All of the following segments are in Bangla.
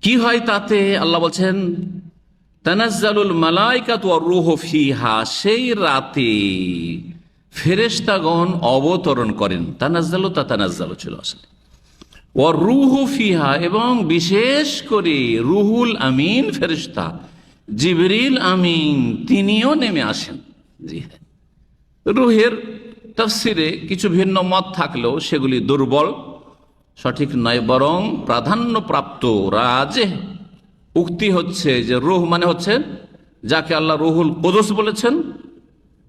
কি হয় তাতে? আল্লাহ বলছেন তানাজ্জালুল মালাইকাতু ওয়ার রূহু ফিহা, সেই রাতে ফেরেশতাগণ অবতরণ করেন। তানাজ্জালু তাতানাজ্জালু ছিল আসলে, ওয়ার রূহু ফিহা, এবং বিশেষ করে রুহুল আমিন ফেরেশতা জিবরিল আমিন তিনিও নেমে আসেন। জি হ্যাঁ, রুহের তাফসিরে কিছু ভিন্ন মত থাকলেও সেগুলি দুর্বল, সঠিক নয়, বরং প্রাধান্যপ্রাপ্ত রাজে উক্তি হচ্ছে যে রুহ মানে হচ্ছে যাকে আল্লাহ রুহুল কুদুস বলেছেন,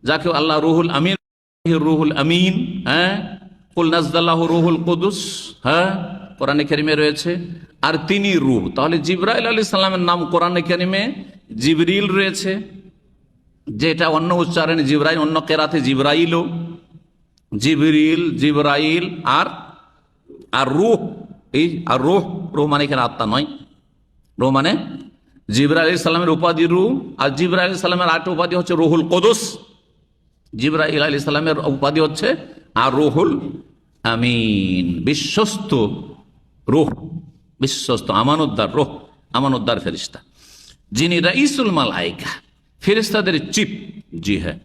যাকে আল্লাহ রুহুল আমিন, রুহুল আমিন, হ্যাঁ, কুল নাজ্জালাহু রুহুল কুদুস, হ্যাঁ, কোরআনে কারিমে রয়েছে। আর তিনি রূহ, তাহলে জিবরাইল আলাইহিস সালামের নাম কোরআনে কারিমে জিবরিল রয়েছে, যেটা অন্য উচ্চারণে জিবরাইল, অন্য কেরাতে জিবরাইলও, জিবরিল, জিবরাইল আর রূহ। এই আর রূহ, রূহ মানে এখানে আত্মা নয়, রূহ মানে জিবরাইল আলাইহিস সালামের উপাধি রূহ, আর জিবরাইল আলাইহিস সালামের আরেকটা উপাধি হচ্ছে রুহুল কুদুস। জিবরাইল আলাইহিস সালামের উপাধি হচ্ছে আর রুহুল আমিন, বিশ্বস্ত রূহ, বিশ্বস্ত আমানতদার রূহ, আমানতদার ফেরেশতা, যিনি রাইসুল মালাইকা, ফেরেশতাদের চিফ। জি হ্যাঁ,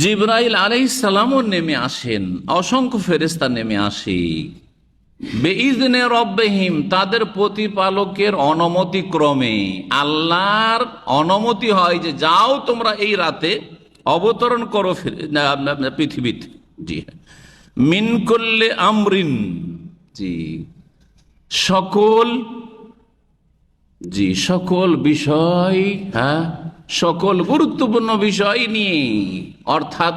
জিবরাইল আলাইহিস সালামও নেমে আসেন, অসংখ্য ফেরেশতা নেমে আসে বেইজনে রব্বিহিম, তাদের প্রতিপালকের অনুমতি ক্রমে। আল্লাহর অনুমতি হয় যে যাও তোমরা এই রাতে অবতরণ করো পৃথিবীতে। জি হ্যাঁ, মিন কুল্লি আমরিন, জি সকল, জি সকল বিষয়, হ্যাঁ, সকল গুরুত্বপূর্ণ বিষয় নিয়ে, অর্থাৎ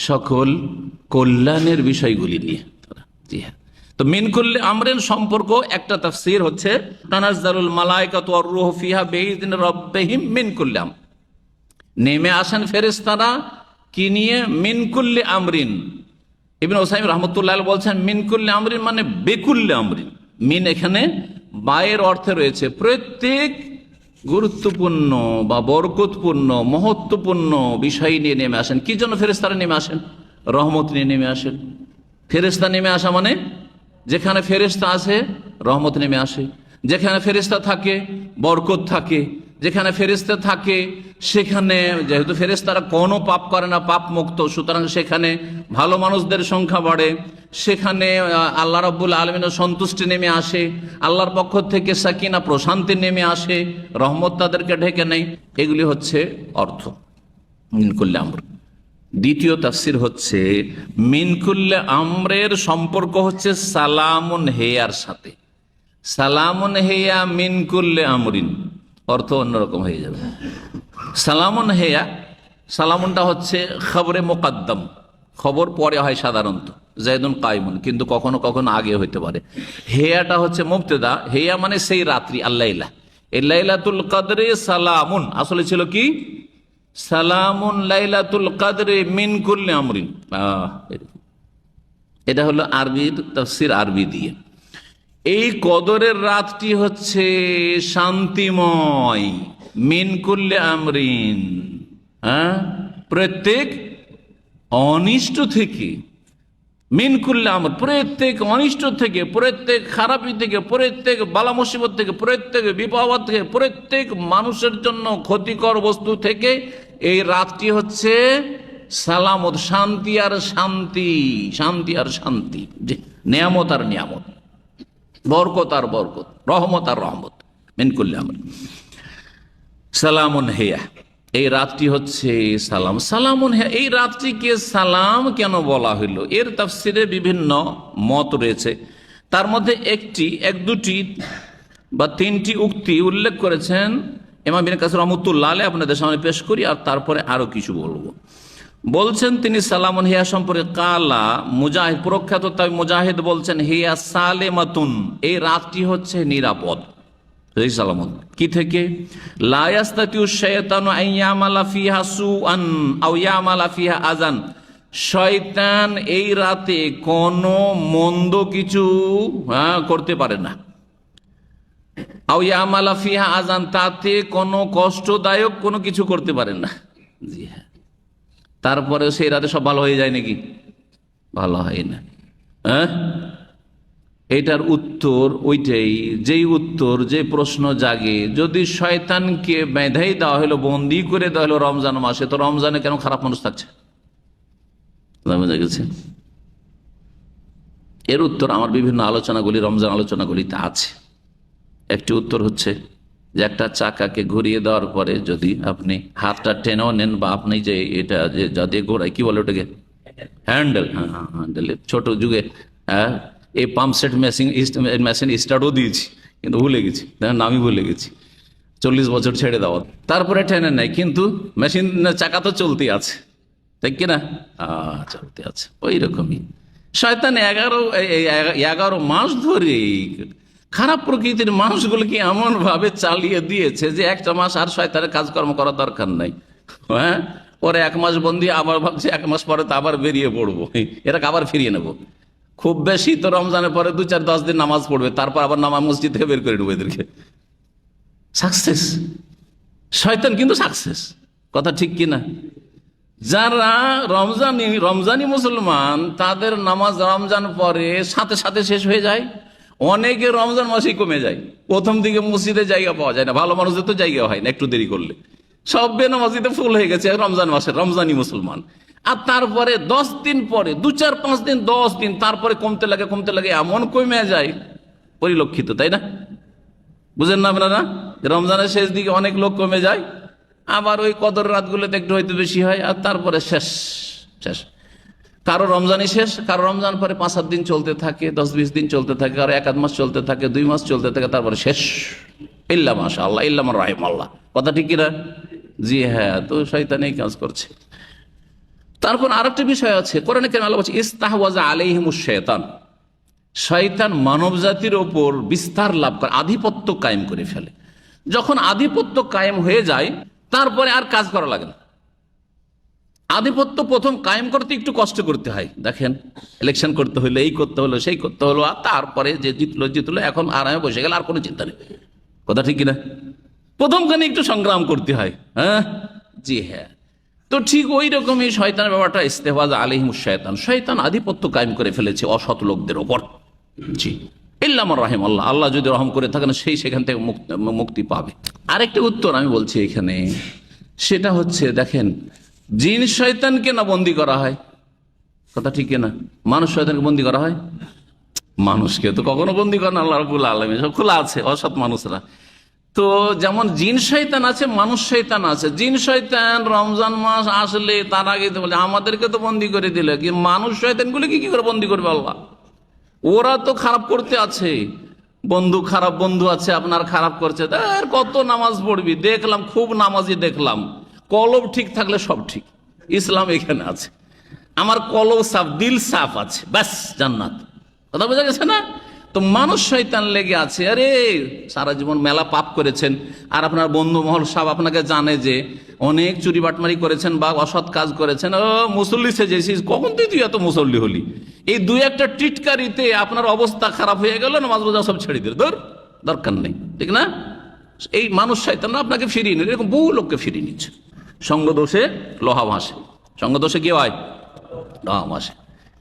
সকল কল্যাণের বিষয়গুলি নিয়ে। জি হ্যাঁ, তো মিন কুল্লি আমরিন সম্পর্ক একটা তাফসীর হচ্ছে তানাজ্জালুল মালাইকাতু ওয়ার রূহু ফিহা বিইযনি রাব্বিহিম মিন কুল্লি আমর, নেমে আসেন ফেরেশতারা কি নিয়ে? মিন কুল্লি আমরিন। ইবনে উসাইমিন রাহমাতুল্লাহ আলাইহি বলছেন মিন কুল্লি আমরিন মানে বেকুল্লি আমরিন। মিন এখানে বায়ের অর্থে রয়েছে প্রত্যেক গুরুত্বপূর্ণ বা বরকতপূর্ণ মহত্বপূর্ণ বিষয় নিয়ে নেমে আসেন। কি জন্য ফেরেশতারা নেমে আসেন? রহমত নিয়ে নেমে আসেন। ফেরেশতা নেমে আসা মানে যেখানে ফেরেশতা আছে রহমত নেমে আসে, যেখানে ফেরেশতা থাকে বরকত থাকে, যেখানে ফেরেশতা থাকে সেখানে, যেহেতু ফেরেশতারা কোনো পাপ করে না, পাপ মুক্ত, সুতরাং সেখানে ভালো মানুষদের সংখ্যা বাড়ে, সেখানে আল্লাহ রাব্বুল আলামিনের সন্তুষ্টি নেমে আসে, আল্লাহর পক্ষ থেকে সাকিনা প্রশান্তি নেমে আসে, রহমত তাদেরকে ঢেকে নেয়। এগুলি হচ্ছে অর্থ মিন কুল্লি আমর। দ্বিতীয় তাফসীর হচ্ছে মিন কুল্লি আমরের সম্পর্ক হচ্ছে সালামুন হেয়ার সাথে। সালামুন হেয়া মিন কুল্লি আমরিন, অর্থ অন্যরকম হয়ে যাবে। সালামুন হেয়া, সালামুনটা হচ্ছে খবরে মুকদ্দম, খবর পরে হয় সাধারণত, জাইদুন কায়মুন, কিন্তু কখনো কখনো আগে হইতে পারে। হেয়াটা হচ্ছে মুবতেদা, হেয়া মানে সেই রাত্রি, আল্লাইলা, এই লাইলাতুল কদরে সালামুন আসলে ছিল কি? সালামুন লাইলাতুল কদরে মিন কুল্লি আমরিন। এটা হলো আরবির তাফসীর, আরবি দিয়ে। এই কদরের রাতটি হচ্ছে শান্তিময়, মিন কুল্লি আমরিন, হ্যাঁ, প্রত্যেক অনিষ্ট থেকে, মিন কুল্লি আমর প্রত্যেক অনিষ্ট থেকে, প্রত্যেক খারাপি থেকে, প্রত্যেক বালা মুসিবত থেকে, প্রত্যেক বিপদ থেকে, প্রত্যেক মানুষের জন্য ক্ষতিকর বস্তু থেকে এই রাতটি হচ্ছে সালামত, শান্তি আর শান্তি, শান্তি আর শান্তি, নিয়ামত আর নিয়ামত, বরকত আর বরকত, রহমত আর রহমত, মিন কুল্লি আমর। সালামুন হিয়া, এই রাতটি হচ্ছে সালাম। সালামুন হিয়া, এই রাতটিকে সালাম কেন বলা হইল? এর তাফসিরে বিভিন্ন মত রয়েছে, তার মধ্যে এক দুটি বা তিনটি উক্তি উল্লেখ করেছেন ইমাম ইবনে কাসির রাহমাতুল্লাহ আলাইহি, আপনাদের সামনে পেশ করি আর তারপরে আরো কিছু বলবো। বলছেন তিনি সালামুন হিয়া সম্পর্কে, কালা মুজাহিদ, প্রখ্যাত তাই মুজাহিদ বলছেন হিয়া সালেমাতুন, এই রাতটি হচ্ছে নিরাপদ। সালামুন কি থেকে? লা ইয়াস্তাতিউ শাইতানু আন ইয়ামালা ফিহা সুআন আও ইয়ামালা ফিহা আযান, শয়তান এই রাতে কোনো মন্দ কিছু করতে পারে না। আও ইয়ামালা ফিহা আযান, তাতে কোনো কষ্টদায়ক কোনো কিছু করতে পারে না। জি হ্যাঁ, তারপরে সেই রাতে সব ভালো হয়ে যায় নাকি? ভালো হয় না। হ্যাঁ, এটার উত্তর ওইটাই, যেই উত্তর যে প্রশ্ন জাগে, যদি শয়তানকে বেঁধেই দেওয়া হলো, বন্দি করে দেওয়া হলো রমজান মাসে, তো রমজানে কেন খারাপ মানুষ থাকছে? বোঝা গেছে? এর উত্তর আমার বিভিন্ন আলোচনাগুলি, রমজান আলোচনাগুলিতে আছে। একটি উত্তর হচ্ছে যে একটা চাকাকে ঘুরিয়ে দেওয়ার পরে যদি আপনি হাতটা টেনেও নেন, বা আপনি যে এটা যে যাদের ঘোড়ায় কি বলে ওটাকে হ্যান্ডেল, হ্যান্ডেল ছোট যুগে এই পাম্প সেট মেশিন স্টার্টও দিয়েছি, কিন্তু ভুলে গেছি, নামই ভুলে গেছি, 40 বছর ছেড়ে দেওয়া, তারপরে টেনে নেয়, কিন্তু মেশিন চাকা তো চলতে আছে, ঠিক কিনা? চলতে আছে। ওই রকমই শয়তান 11 মাস ধরে খারাপ প্রকৃতির মানুষগুলোকে এমন ভাবে চালিয়ে দিয়েছে যে একটা মাস আর শয়তানের কাজকর্ম করার দরকার নাই। হ্যাঁ, পরে 1 মাস বন্দি, আবার ভাবছে 1 মাস পরে তো আবার বেরিয়ে পড়বো, এটাকে আবার ফিরিয়ে নেবো। খুব বেশি তো রমজানের পরে 2-4-10 দিন নামাজ পড়বে, তারপর আবার নামাজ মসজিদ থেকে বের করে নেবো এদেরকে। সাকসেস শয়তান, কিন্তু সাকসেস। কথা ঠিক কিনা? যারা রমজানি মুসলমান, তাদের নামাজ রমজান পরে সাথে সাথে শেষ হয়ে যায়। অনেকে রমজান মাসেই কমে যায়, প্রথম দিকে মসজিদে জায়গা পাওয়া যায় না, ভালো মানুষদের তো জায়গা হয় না একটু দেরি করলে, সব বেনামাজিতে ফুল হয়ে গেছে রমজান মাসে রমজানি মুসলমান। আর তারপরে 10 দিন পরে, 2-4-5 দিন, 10 দিন, তারপরে কমতে লাগে, এমন কমে যায় পরিলক্ষিত, তাই না? বুঝেন না আপনারা? রমজানের শেষ দিকে অনেক লোক কমে যায়, আবার ওই কদর রাতগুলোতে একটু হয়তো বেশি হয়, আর তারপরে শেষ। কারো রমজানই শেষ, কারো রমজান পরে 5-7 দিন চলতে থাকে, 10-20 দিন চলতে থাকে, আর 1-1 মাস চলতে থাকে, 2 মাস চলতে থাকে, তারপরে শেষ। ইল্লা মাশাআল্লাহ, ইল্লা মান রাহিমাল্লাহ। কথা ঠিক কিনা? জি হ্যাঁ, তো শয়তান এই কাজ করছে। তারপর আরেকটা বিষয় আছে, কোরআনে কারিমে আল্লাহ বলছে ইস্তাহওয়াজা আলাইহিমুশ শাইতান, শয়তান মানব জাতির ওপর বিস্তার লাভ করে, আধিপত্য কায়েম করে ফেলে। যখন আধিপত্য কায়েম হয়ে যায়, তারপরে আর কাজ করা লাগে না। আধিপত্য প্রথম কায়েম করতে একটু কষ্ট করতে হয়, দেখেন ইলেকশন করতে হলো, এই করতে হলো, সেই করতে হলো, আর তারপরে যে জিতলো, এখন আরামে বসে গেল, আর কোনো চিন্তা নেই। কথা ঠিক কিনা? প্রথমখানে একটু সংগ্রাম করতে হয়। হ্যাঁ, জি হ্যাঁ। তো ঠিক ওই রকমই শয়তানের ব্যাপারটা, ইস্তেহওয়াজ আলাইহিমুশ শাইতান, শয়তান আধিপত্য কায়েম করে ফেলেছে অসৎ লোকদের ওপর। জি, ইল্লা মান রাহিমাল্লাহ, আল্লাহ যদি রহম করে থাকেন, সেই সেখান থেকে মুক্তি পাবে। আরেকটি উত্তর আমি বলছি এখানে, সেটা হচ্ছে দেখেন, জিন শয়তানকে না বন্দি করা হয়? কথা ঠিক না? মানুষ শয়তানকে বন্দি করা হয়? মানুষকে তো কখনো বন্দি করেন আল্লাহ রাব্বুল আলামিন, সব খোলা আছে অসৎ মানুষরা। তো যেমন জিন শয়তান আছে, মানুষ শয়তান আছে। জিন শয়তান রমজান মাস আসলে তার আগে তো বলে আমাদেরকে তো বন্দি করে দিল, কি মানুষ শয়তানগুলো কি করে বন্দি করবে আল্লাহ? ওরা তো খারাপ করতে আছে, খারাপ বন্ধু আছে আপনার, খারাপ করছে, কত নামাজ পড়বি, দেখলাম খুব নামাজি দেখলাম, কলব ঠিক থাকলে সব ঠিক, ইসলাম এখানে আছে, আমার কলব সাফ, দিল সাফ আছে, ব্যাস জান্নাত। কথা বোঝা গেছে না? তো মানুষ শয়তান লেগে আছে, আরে সারা জীবন মেলা পাপ করেছেন, আর আপনার বন্ধু মহল সব আপনাকে জানে যে অনেক চুরি বাটমারি করেছেন বা অসৎ কাজ করেছেন, ও মুসল্লি সেজেছিস, কখন তুই এত মুসল্লি হলি? এই 2-1টা টিটকারিতে আপনার অবস্থা খারাপ হয়ে গেল, নামাজ রোজা সব ছেড়ে দিল, দরকার নেই, ঠিক না? এই মানুষ শয়তানরা আপনাকে ফিরিয়ে নিল, এরকম বহু লোককে ফিরিয়ে নিচ্ছে। সঙ্গদোষে লোহা ভাসে, সঙ্গদোষে কি হয়? লোহা ভাসে।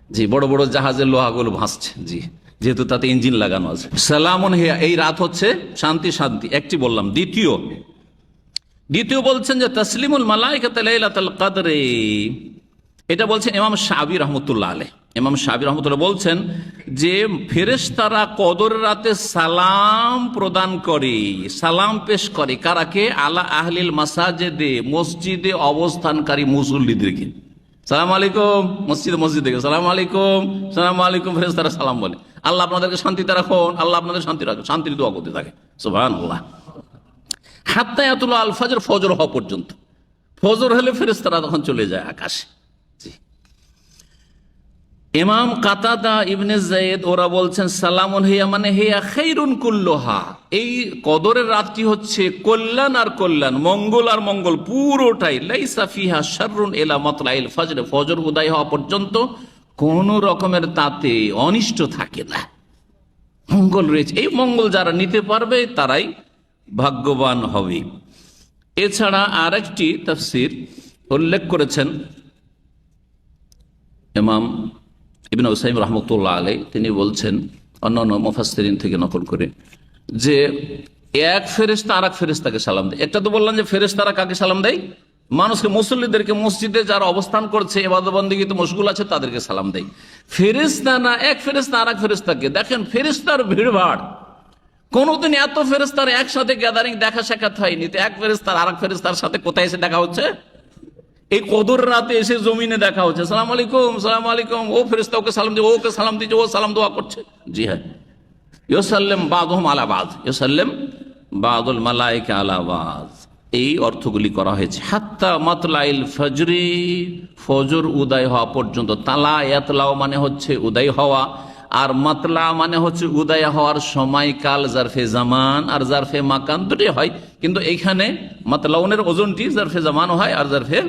জি, বড় বড় জাহাজের লোহাগুলো ভাসছে, জি, যেহেতু তাতে ইঞ্জিন লাগানো আছে। সালামুন হিয়া, এই রাত হচ্ছে শান্তি, একটি বললাম। দ্বিতীয় বলছেন যে তাসলিমুল মালাইকাত লাইলাতুল কদরে, এটা বলছেন ইমাম শাফিঈ রাহমাতুল্লাহ আলাইহ। ইমাম শাফিঈ রাহমাতুল্লাহ বলছেন যে ফেরেশতারা কদরের রাতে সালাম প্রদান করে, সালাম পেশ করে কারাকে? আলা আহলিল মাসাজিদে, মসজিদে অবস্থানকারী মুসল্লিদেরকে। সালাম আলাইকুম, মসজিদে সালাম আলাইকুম, ফেরেশতারা সালাম বলে, আল্লাহ আপনাদেরকে শান্তিতে রাখুন, আল্লাহ আপনাদের শান্তি রাখুন, শান্তির দোয়া করতে থাকে, সুবহানাল্লাহ। হাত্তা ইয়াতুল আল ফজর, ফজর হওয়া পর্যন্ত। ফজর হলে ফেরেশতারা তখন চলে যায় আকাশে। ইমাম কাতাদা, ইবনে যায়েদ ওরা বলছেন সালামুন হিয়া মানে হিয়া খাইরুন কুল্লুহা, এই কদরের রাতটি হচ্ছে কল্যাণ আর কল্যাণ, মঙ্গল আর মঙ্গল পুরোটাই। লাইসা ফিহা শাররুন ইলা মাতলাইল ফজর, ফজর উদয় হওয়া পর্যন্ত কোন রকমের তাতে অনিষ্ট থাকে না, মঙ্গল রয়েছে। এই মঙ্গল যারা নিতে পারবে তারাই ভাগ্যবান হবে। এছাড়া আরেকটি তাফসীর উল্লেখ করেছেন ইমাম ইবনে উসাইম রাহমাতুল্লাহ আলাইহি, তিনি বলছেন অন্যান্য মুফাসসিরিন থেকে নকল করে, যে এক ফেরেশতা আর এক ফেরেশতাকে সালাম দেয়। একটা তো বললাম যে ফেরেশতারা কাকে সালাম দেয়? মানুষকে, মুসল্লিদেরকে, মসজিদে যারা অবস্থান করছে, ইবাদত বন্দেগীতে মশগুল আছে তাদেরকে সালাম দেয়। ফেরেশতা না, এক ফেরেশতা আর এক ফেরেশতাকে। দেখেন ফেরেশতার ভিড়ভাড়, কোনদিন এত ফেরেশতার একসাথে গ্যাদারিং দেখা সাক্ষাৎ হয়নি। তো এক ফেরেশতার আর এক ফেরেশতার সাথে কোথায় এসে দেখা হচ্ছে? এই কদর রাতে এসে জমিনে দেখা হচ্ছে। সালাম আলাইকুম, সালাম আলাইকুম। ও ফেরেশতা ওকে সালাম দিয়ে, ওকে সালাম দিচ্ছে, ও সালাম দোয়া করছে। জি হ্যাঁ, ইউসাল্লিম বাযুহুম আলা বায, ইউসাল্লিম বাযুল মালায়েকা আলা বায। এই অর্থগুলি করা হয়েছে। হাত্তা মাতলাইল ফজরি, ফজর উদয় হওয়া পর্যন্ত। তালা ইয়াতলাও মানে হচ্ছে উদয় হওয়া, আর মাতলা মানে হচ্ছে উদয় হওয়ার সময়কাল, জারফে জামান আর জারফে মাকান দুটি হয়, কিন্তু এইখানে মাতলাউনের ওজনটি জারফে জামানও হয় আর জারফে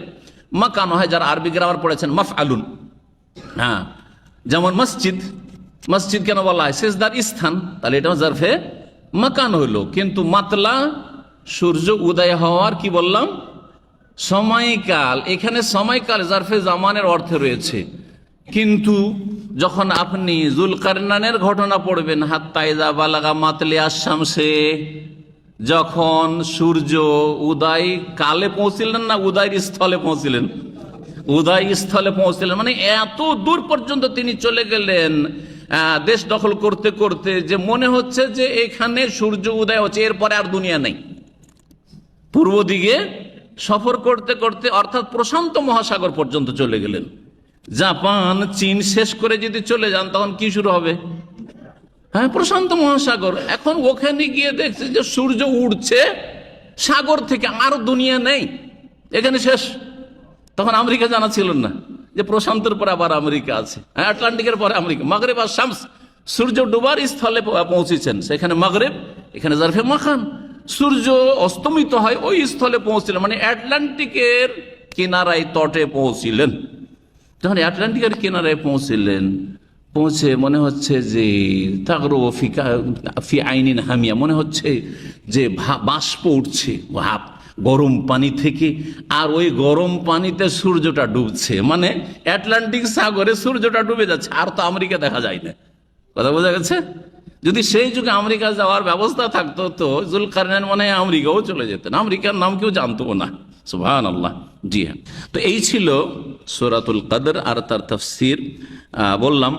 মাকানও হয়। যারা আরবি গ্রামার পড়েছেন মাফআলুন, হ্যাঁ, যেমন মসজিদ, মসজিদ কেন বলা হয়? সেজদার স্থান, তাহলে এটা জারফে মাকান হইল। কিন্তু মাতলা সূর্য উদয় হওয়ার কি বললাম? সময়কাল। এখানে সময়কাল জারফে জামানের অর্থে রয়েছে, কিন্তু যখন আপনি জুলকারনানের ঘটনা পড়বেন, হাত্তা ইযা বালাগা মাতলিআ শামসে, যখন সূর্য উদয় কালে পৌঁছিলেন না উদয়ের স্থলে পৌঁছিলেন? উদয় স্থলে পৌঁছলেন মানে এত দূর পর্যন্ত তিনি চলে গেলেন দেশ দখল করতে করতে, যে মনে হচ্ছে যে এখানে সূর্য উদয় হচ্ছে, এরপরে আর দুনিয়া নেই। পূর্ব দিকে সফর করতে করতে অর্থাৎ প্রশান্ত মহাসাগর পর্যন্ত চলে গেলেন। জাপান, চীন শেষ করে যদি চলে যান তখন কি শুরু হবে? হ্যাঁ, প্রশান্ত মহাসাগর। এখন ওখানে গিয়ে দেখছে যে সূর্য উঠছে সাগর থেকে, আর দুনিয়া নেই, এখানে শেষ। তখন আমেরিকা জানা ছিল না যে প্রশান্তের পরে আবার আমেরিকা আছে, আটলান্টিকের পরে আমেরিকা। মাগরিব আর শামস, সূর্য ডুবার স্থলে পৌঁছেছেন, সেখানে মাগরিব, এখানে জারফে মাকান। সূর্য অস্তমিত হয় ওই স্থলে পৌঁছলেন, মানে আটলান্টিকের কিনারায়, তটে পৌঁছিলেন। যখন আটলান্টিকের কিনারায় পৌঁছলেন, পৌঁছে মনে হচ্ছে যে তাগরু ফি আইনিন হামিয়া, মনে হচ্ছে যে বাষ্প উঠছে ভাব গরম পানি থেকে, আর ওই গরম পানিতে সূর্যটা ডুবছে, মানে আটলান্টিক সাগরে সূর্যটা ডুবে যাচ্ছে। আর তো আমেরিকা দেখা যায় না। কথা বোঝা গেছে? যদি সেই যুগে আমেরিকা যাওয়ার ব্যবস্থা থাকতো তো জুলকারনাইন মনে হয় আমেরিকাও চলে যেতেন, আমেরিকার নাম কেউ জানতো না। সুবহানাল্লাহ। জি হ্যাঁ, তো এই ছিল সূরাতুল কদর আর তার তাফসীর। বললাম